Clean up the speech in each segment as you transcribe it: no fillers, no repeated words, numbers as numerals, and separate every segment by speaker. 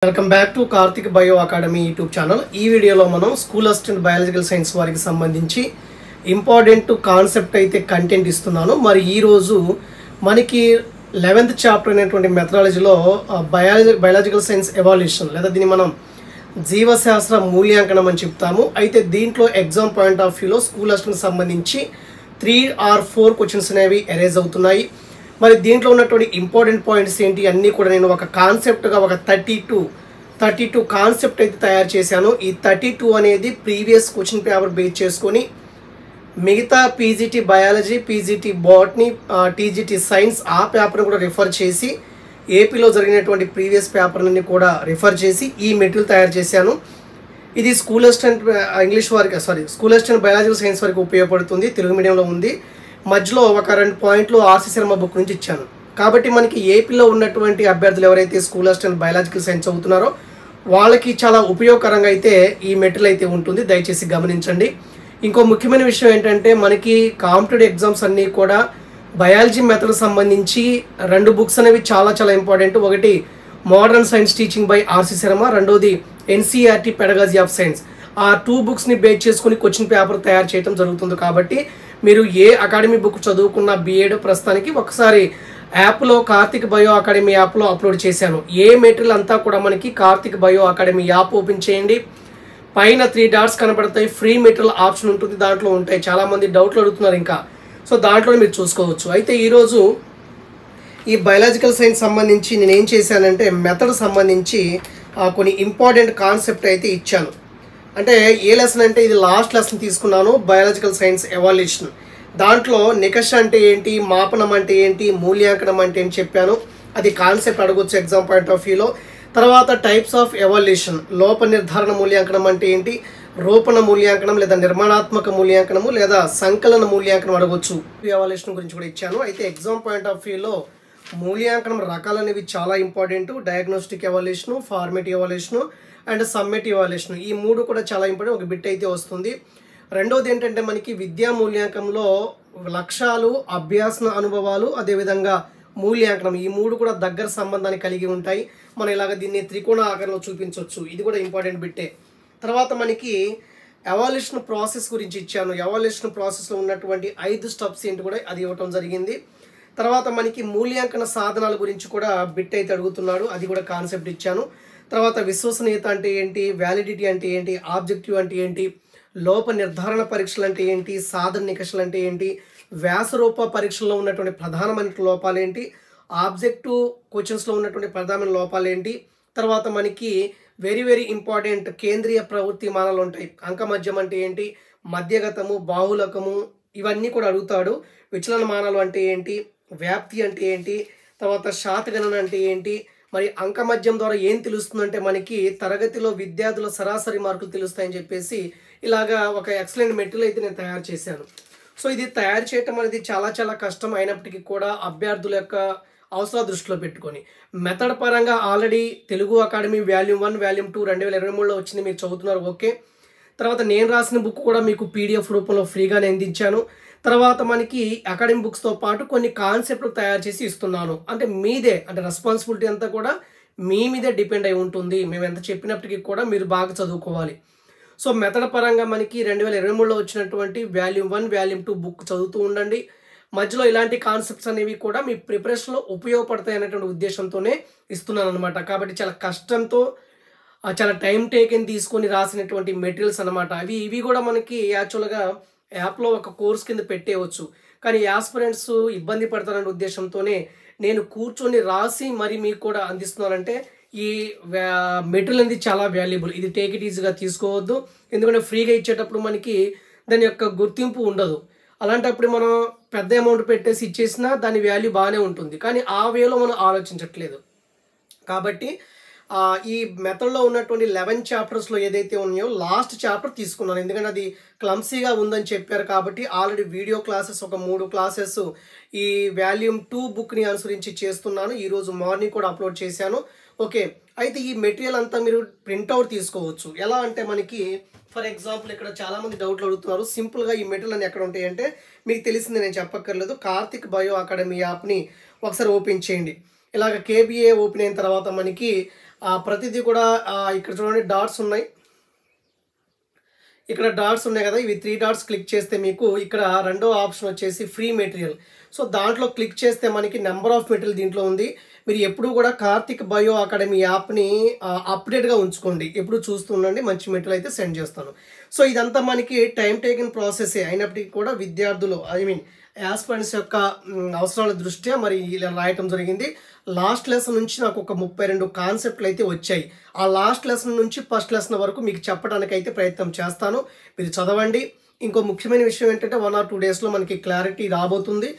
Speaker 1: Welcome back to Karthik bio academy YouTube channel. ఈ వీడియోలో మనం స్కూల్ అసిస్టెంట్ బయాలజికల్ సైన్స్ వారికి సంబంధించి ఇంపార్టెంట్ కాన్సెప్ట్ అయితే కంటెంట్ ఇస్తున్నాను. మరి ఈరోజు మనకి 11th చాప్టర్ అయినటువంటి మెథడాలజీలో బయాలజికల్ సైన్స్ ఎవాల్యూషన్ లేదా దీన్ని మనం జీవశాస్త్ర మూల్యాంకనం అని చెప్తాము. అయితే దీంట్లో ఎగ్జామ్ పాయింట్ ఆఫ్ వ్యూలో స్కూల్ అసిస్టెంట్ సంబంధించి 3 or 4 క్వశ్చన్స్ అనేవి అరేజ్ అవుతున్నాయి. మరి దీంట్లో ఉన్నటువంటి ఇంపార్టెంట్ పాయింట్స్ ఏంటి అన్నీ కూడా నేను ఒక కాన్సెప్ట్గా ఒక 32 కాన్సెప్ట్ అయితే తయారు చేశాను. ఈ 32 అనేది ప్రీవియస్ క్వశ్చన్ పేపర్ బేస్ చేసుకొని మిగతా PGT biology, PGT botany, TGT science ఆ పేపర్ని కూడా రిఫర్ చేసి ఏపీలో జరిగినటువంటి ప్రీవియస్ పేపర్ని కూడా రిఫర్ చేసి ఈ మెటీరియల్ తయారు చేశాను. ఇది స్కూల్ అసిస్టెంట్ ఇంగ్లీష్ వారికి స్కూల్ అసిస్టెంట్ బయాలజికల్ సైన్స్ వారికి ఉపయోగపడుతుంది. తెలుగు మీడియంలో ఉంది. మధ్యలో ఒక 2 పాయింట్లు ఆర్సి శర్మ బుక్ నుంచి ఇచ్చాను. కాబట్టి మనకి ఏపీలో ఉన్నటువంటి అభ్యర్థులు ఎవరైతే స్కూల్ అసిస్టెంట్ బయాలజికల్ సైన్స్ చదువుతున్నారో వాళ్ళకి చాలా ఉపయోగకరంగా అయితే ఈ మెటీరియల్ అయితే ఉంటుంది. దయచేసి గమనించండి. ఇంకో ముఖ్యమైన విషయం ఏంటంటే మనకి కాంపిటేటివ్ ఎగ్జామ్స్ అన్నీ కూడా బయాలజీ మెథడ్ సంబంధించి 2 బుక్స్ అనేవి చాలా ఇంపార్టెంట్. ఒకటి modern science teaching by RC Sharma, రెండోది ఎన్సీఆర్టీ పెడగాజీ ఆఫ్ సైన్స్. ఆ 2 బుక్స్ని బేస్ చేసుకుని క్వశ్చన్ పేపర్ తయారు చేయడం జరుగుతుంది. కాబట్టి మీరు ఏ అకాడమీ బుక్ చదువుకున్న బీఎడ్ ప్రస్తుతానికి ఒకసారి యాప్లో కార్తిక్ బయో అకాడమీ యాప్లో అప్లోడ్ చేశాను. ఏ మెటీరియల్ అంతా కూడా మనకి Karthik bio academy app open చేయండి. పైన 3 డాట్స్ కనబడతాయి. ఫ్రీ మెటీరియల్ ఆప్షన్ ఉంటుంది, దాంట్లో ఉంటాయి. చాలామంది డౌట్లు అడుగుతున్నారు ఇంకా. సో దాంట్లో మీరు చూసుకోవచ్చు. అయితే ఈరోజు ఈ బయాలజికల్ సైన్స్ సంబంధించి నేను ఏం చేశానంటే మెథడ్ సంబంధించి కొన్ని ఇంపార్టెంట్ కాన్సెప్ట్ అయితే ఇచ్చాను. అంటే ఏ లెసన్ అంటే ఇది లాస్ట్ లెసన్ తీసుకున్నాను, బయాలజికల్ సైన్స్ ఎవాల్యూషన్. దాంట్లో నికష అంటే ఏంటి, మాపనం అంటే ఏంటి, మూల్యాంకనం అంటే ఏంటి చెప్పాను. అది కాన్సెప్ట్ అడగొచ్చు ఎగ్జామ్ పాయింట్ ఆఫ్ వ్యూలో. తర్వాత టైప్స్ ఆఫ్ ఎవాల్యూషన్, లోప నిర్ధారణ మూల్యాంకనం అంటే ఏంటి, రూపణ మూల్యాంకనం లేదా నిర్మాణాత్మక మూల్యాంకనము లేదా సంకలన మూల్యాంకనం అడగొచ్చు. ఎవాల్యూషన్ గురించి కూడా ఇచ్చాను. అయితే ఎగ్జామ్ పాయింట్ ఆఫ్ వ్యూలో మూల్యాంకనం రకాలు అనేవి చాలా important. Diagnostic evaluation, formative evaluation and summative evaluation, ఈ 3 కూడా చాలా ఇంపార్టెంట్. ఒక బిట్ అయితే వస్తుంది. రెండోది ఏంటంటే మనకి విద్యా మూల్యాంకనంలో లక్ష్యాలు, అభ్యాసన అనుభవాలు, అదేవిధంగా మూల్యాంకనం, ఈ 3 కూడా దగ్గర సంబంధాన్ని కలిగి ఉంటాయి. మనం ఇలాగ దీన్ని త్రికోణ ఆకారంలో చూపించవచ్చు. ఇది కూడా ఇంపార్టెంట్ బిట్టే. తర్వాత మనకి ఎవాల్యూషన్ ప్రాసెస్ గురించి ఇచ్చాను. ఎవాల్యూషన్ ప్రాసెస్లో ఉన్నటువంటి 5 స్టెప్స్ ఏంటి కూడా అది ఇవ్వటం జరిగింది. తర్వాత మనకి మూల్యాంకన సాధనాల గురించి కూడా బిట్ అయితే అడుగుతున్నాడు, అది కూడా కాన్సెప్ట్ ఇచ్చాను. తర్వాత విశ్వసనీయత అంటే ఏంటి, వ్యాలిడిటీ అంటే ఏంటి, ఆబ్జెక్టివ్ అంటే ఏంటి, లోప నిర్ధారణ పరీక్షలు అంటే ఏంటి, సాధన నికషలు అంటే ఏంటి, వ్యాసరూప పరీక్షల్లో ఉన్నటువంటి ప్రధానమైన లోపాలు ఏంటి, ఆబ్జెక్టివ్ క్వశ్చన్స్లో ఉన్నటువంటి ప్రధానమైన లోపాలు ఏంటి. తర్వాత మనకి వెరీ ఇంపార్టెంట్ కేంద్రీయ ప్రవృత్తి మానాలు ఉంటాయి. అంకమధ్యం అంటే ఏంటి, మధ్యగతము, బాహులకము, ఇవన్నీ కూడా అడుగుతాడు. విచలన మానాలు అంటే ఏంటి, వ్యాప్తి అంటే ఏంటి, తర్వాత శాతగణన అంటే ఏంటి, మరి అంకమధ్యం ద్వారా ఏం తెలుస్తుందంటే మనకి తరగతిలో విద్యార్థుల సరాసరి మార్కులు తెలుస్తాయని చెప్పేసి ఇలాగా ఒక ఎక్సలెంట్ మెటీరియల్ అయితే నేను తయారు చేశాను. సో ఇది తయారు చేయటం అనేది చాలా కష్టం అయినప్పటికీ కూడా అభ్యర్థుల యొక్క అవసరాల దృష్టిలో పెట్టుకొని మెథడ్ పరంగా already Telugu academy volume 1, volume 2 2023లో వచ్చింది, మీరు చదువుతున్నారు. ఓకే. తర్వాత నేను రాసిన బుక్ కూడా మీకు పీడిఎఫ్ రూపంలో ఫ్రీగానే అందించాను. తర్వాత మనకి అకాడమిక్ బుక్స్తో పాటు కొన్ని కాన్సెప్ట్లు తయారు చేసి ఇస్తున్నాను. అంటే మీదే, అంటే రెస్పాన్సిబిలిటీ అంతా కూడా మీ మీదే డిపెండ్ అయి ఉంటుంది. మేము ఎంత చెప్పినప్పటికీ కూడా మీరు బాగా చదువుకోవాలి. సో మెథడ్ పరంగా మనకి 2023లో వచ్చినటువంటి వాల్యూమ్ 1, వాల్యూమ్ 2 బుక్ చదువుతూ ఉండండి. మధ్యలో ఇలాంటి కాన్సెప్ట్స్ అనేవి కూడా మీ ప్రిపరేషన్లో ఉపయోగపడతాయి అనేటువంటి ఉద్దేశంతోనే ఇస్తున్నాను అనమాట. కాబట్టి చాలా కష్టంతో చాలా టైం టేకెన్ తీసుకొని రాసినటువంటి మెటీరియల్స్ అనమాట. ఇవి కూడా మనకి యాక్చువల్గా యాప్లో ఒక కోర్స్ కింద పెట్టేయవచ్చు. కానీ యాస్పిరెంట్స్ ఇబ్బంది పడతారనే ఉద్దేశంతోనే నేను కూర్చొని రాసి మరి మీకు కూడా అందిస్తున్నానంటే ఈ మెటీరియల్ అనేది చాలా వాల్యుబుల్. ఇది టేక్ ఇట్ ఈజీగా తీసుకోవద్దు. ఎందుకంటే ఫ్రీగా ఇచ్చేటప్పుడు మనకి దాని యొక్క గుర్తింపు ఉండదు. అలాంటప్పుడు మనం పెద్ద అమౌంట్ పెట్టేసి ఇచ్చేసినా దాని వాల్యూ బాగానే ఉంటుంది, కానీ ఆ వేలో మనం ఆలోచించట్లేదు. కాబట్టి ఈ మెథడ్లో ఉన్నటువంటి 11 చాప్టర్స్లో ఏదైతే ఉన్నాయో లాస్ట్ చాప్టర్ తీసుకున్నాను. ఎందుకంటే అది క్లమ్సీగా ఉందని చెప్పారు కాబట్టి ఆల్రెడీ వీడియో క్లాసెస్ ఒక 3 క్లాసెస్ ఈ వాల్యూమ్ 2 బుక్ని అనుసరించి చేస్తున్నాను. ఈరోజు మార్నింగ్ కూడా అప్లోడ్ చేశాను. ఓకే. అయితే ఈ మెటీరియల్ అంతా మీరు ప్రింట్అవుట్ తీసుకోవచ్చు. ఎలా అంటే మనకి ఫర్ ఎగ్జాంపుల్ ఇక్కడ చాలామంది డౌట్లు అడుగుతున్నారు. సింపుల్గా ఈ మెటీరియల్ అన్ని ఎక్కడ ఉంటాయంటే మీకు తెలిసింది, నేను చెప్పక్కర్లేదు. కార్తిక్ బయో అకాడమీ యాప్ని ఒకసారి ఓపెన్ చేయండి. ఇలాగ కేబీఏ ఓపెన్ అయిన తర్వాత మనకి ప్రతిదీ కూడా ఇక్కడ చూడండి డాట్స్ ఉన్నాయి, ఇక్కడ డాట్స్ ఉన్నాయి కదా, ఇవి 3 డాట్స్ క్లిక్ చేస్తే మీకు ఇక్కడ రెండో ఆప్షన్ వచ్చేసి ఫ్రీ మెటీరియల్. సో దాంట్లో క్లిక్ చేస్తే మనకి నెంబర్ ఆఫ్ మెటీరియల్ దీంట్లో ఉంది. మీరు ఎప్పుడు కూడా కార్తిక్ బయో అకాడమీ యాప్ని అప్డేట్గా ఉంచుకోండి, ఎప్పుడు చూస్తూ ఉండండి, మంచి మెటీరియల్ అయితే సెండ్ చేస్తాను. సో ఇదంతా మనకి టైం టేకింగ్ ప్రాసెసే అయినప్పటికీ కూడా విద్యార్థులు యాస్పిరెంట్స్ యొక్క అవసరాల దృష్ట్యా మరి ఇలా రాయటం జరిగింది. లాస్ట్ లెసన్ నుంచి నాకు ఒక 32 కాన్సెప్ట్లు అయితే వచ్చాయి. ఆ లాస్ట్ లెసన్ నుంచి ఫస్ట్ లెసన్ వరకు మీకు చెప్పడానికి అయితే ప్రయత్నం చేస్తాను, మీరు చదవండి. ఇంకో ముఖ్యమైన విషయం ఏంటంటే 1 or 2 డేస్లో మనకి క్లారిటీ రాబోతుంది.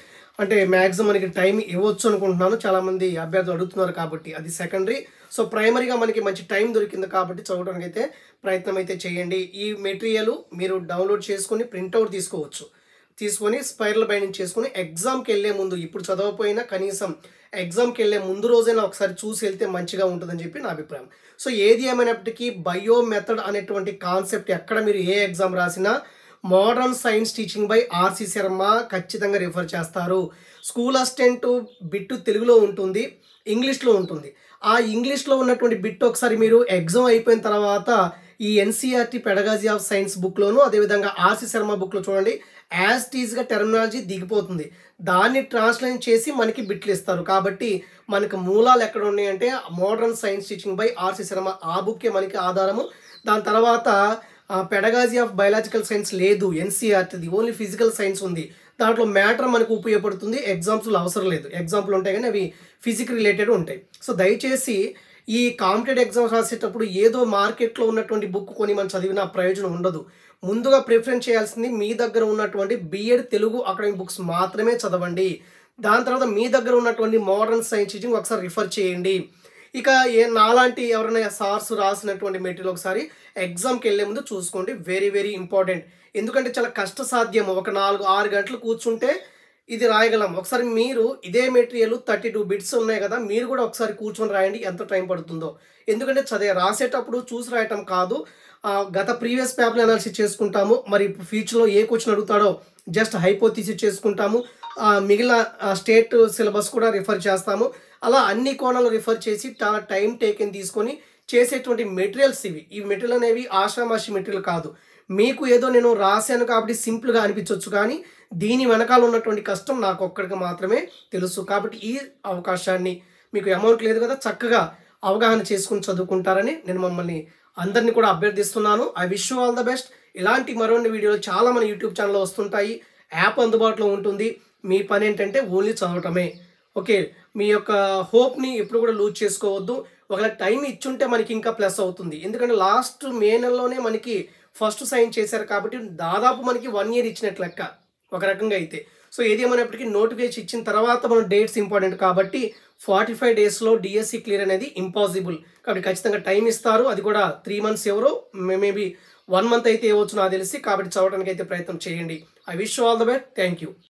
Speaker 1: అంటే మ్యాక్సిమం మనకి టైం ఇవ్వచ్చు అనుకుంటున్నాను, చాలామంది అభ్యర్థులు అడుగుతున్నారు కాబట్టి అది సెకండరీ. సో ప్రైమరీగా మనకి మంచి టైం దొరికింది కాబట్టి చదవడానికి అయితే ప్రయత్నం అయితే చేయండి. ఈ మెటీరియల్ మీరు డౌన్లోడ్ చేసుకొని ప్రింట్అవుట్ తీసుకొని స్పైరల్ బైండింగ్ చేసుకొని ఎగ్జామ్కి వెళ్ళే ముందు, ఇప్పుడు చదవకపోయినా కనీసం ఎగ్జామ్కి వెళ్ళే ముందు రోజైనా ఒకసారి చూసి వెళ్తే మంచిగా ఉంటుందని చెప్పి నా అభిప్రాయం. సో ఏది ఏమైనప్పటికీ బయో మెథడ్ అనేటువంటి కాన్సెప్ట్ ఎక్కడ మీరు ఏ ఎగ్జామ్ రాసినా modern science teaching by RC Sharma ఖచ్చితంగా రిఫర్ చేస్తారు. స్కూల్ అసిస్టెంట్ బిట్టు తెలుగులో ఉంటుంది, ఇంగ్లీష్లో ఉంటుంది. ఆ ఇంగ్లీష్లో ఉన్నటువంటి బిట్ ఒకసారి మీరు ఎగ్జామ్ అయిపోయిన తర్వాత ఈ ఎన్సీఆర్టీ పెడగాజీ ఆఫ్ సైన్స్ బుక్లోను అదేవిధంగా ఆర్సి శర్మ బుక్లో చూడండి, యాజ్ టీజ్గా టెర్మినాలజీ దిగిపోతుంది, దాన్ని ట్రాన్స్లేట్ చేసి మనకి బిట్లు ఇస్తారు. కాబట్టి మనకు మూలాలు ఎక్కడ ఉన్నాయంటే modern science teaching by RC Sharma, ఆ బుక్కే మనకి ఆధారము. దాని తర్వాత పెడగాజీ ఆఫ్ బయాలజికల్ సైన్స్ లేదు, ఎన్సీఆర్టీది ఓన్లీ ఫిజికల్ సైన్స్ ఉంది. దాంట్లో మ్యాటర్ మనకు ఉపయోగపడుతుంది, ఎగ్జామ్స్లో అవసరం లేదు. ఎగ్జాంపుల్ ఉంటాయి కానీ అవి ఫిజిక్స్ రిలేటెడ్ ఉంటాయి. సో దయచేసి ఈ కాంపిటేటివ్ ఎగ్జామ్స్ రాసేటప్పుడు ఏదో మార్కెట్లో ఉన్నటువంటి బుక్ కొని మనం చదివిన ప్రయోజనం ఉండదు. ముందుగా ప్రిఫరెన్స్ చేయాల్సింది మీ దగ్గర ఉన్నటువంటి బిఎడ్ తెలుగు అకాడమిక్ బుక్స్ మాత్రమే చదవండి. దాని తర్వాత మీ దగ్గర ఉన్నటువంటి మోడర్న్ సైన్స్ టీచింగ్ ఒకసారి రిఫర్ చేయండి. ఇక నాలాంటి ఎవరైనా సార్స్ రాసినటువంటి మెటీరియల్ ఒకసారి ఎగ్జామ్కి వెళ్ళే ముందు చూసుకోండి, వెరీ వెరీ ఇంపార్టెంట్. ఎందుకంటే చాలా కష్టసాధ్యం, ఒక 4-6 గంటలు కూర్చుంటే ఇది రాయగలం. ఒకసారి మీరు ఇదే మెటీరియల్ 32 బిట్స్ ఉన్నాయి కదా, మీరు కూడా ఒకసారి కూర్చొని రాయండి ఎంత టైం పడుతుందో. ఎందుకంటే రాసేటప్పుడు చూసి రాయటం కాదు, గత ప్రీవియస్ పేపర్ అనాలిసిస్ చేసుకుంటాము, మరి ఫ్యూచర్లో ఏ క్వశ్చన్ అడుగుతాడో జస్ట్ హైపోథిసిస్ చేసుకుంటాము, మిగిలిన స్టేట్ సిలబస్ కూడా రిఫర్ చేస్తాము. అలా అన్ని కోణాలు రిఫర్ చేసి చాలా టైం టేకెన్ తీసుకొని చేసేటువంటి మెటీరియల్స్ ఇవి. ఈ మెటీరియల్ అనేవి ఆషామాషి మెటీరియల్ కాదు. మీకు ఏదో నేను రాశాను కాబట్టి సింపుల్గా అనిపించవచ్చు, కానీ దీని వెనకాల ఉన్నటువంటి కష్టం నాకు ఒక్కడికి మాత్రమే తెలుసు. కాబట్టి ఈ అవకాశాన్ని, మీకు అమౌంట్ లేదు కదా, చక్కగా అవగాహన చేసుకుని చదువుకుంటారని నేను మమ్మల్ని అందరినీ కూడా అభ్యర్థిస్తున్నాను. I wish you all the best. ఇలాంటి మరిన్ని వీడియోలు చాలా మన యూట్యూబ్ ఛానల్లో వస్తుంటాయి, యాప్ అందుబాటులో ఉంటుంది. మీ పని ఏంటంటే ఓన్లీ చదవటమే. ఓకే, మీ యొక్క హోప్ని ఎప్పుడు కూడా లూజ్ చేసుకోవద్దు. ఒకవేళ టైం ఇచ్చుంటే మనకి ఇంకా ప్లస్ అవుతుంది. ఎందుకంటే లాస్ట్ మే నెలలోనే మనకి ఫస్ట్ సైన్ చేశారు కాబట్టి దాదాపు మనకి 1 year ఇచ్చినట్లు లెక్క ఒక రకంగా అయితే. సో ఏది ఏమైనప్పటికీ నోటిఫికేషన్ ఇచ్చిన తర్వాత మన డేట్స్ ఇంపార్టెంట్ కాబట్టి 45 daysలో డిఎస్సి క్లియర్ అనేది ఇంపాసిబుల్. కాబట్టి ఖచ్చితంగా టైం ఇస్తారు, అది కూడా 3 months, ఎవరో మేబీ 1 month అయితే ఇవ్వచ్చు నాకు తెలిసి. కాబట్టి చదవడానికి అయితే ప్రయత్నం చేయండి. I wish you all the best. Thank you.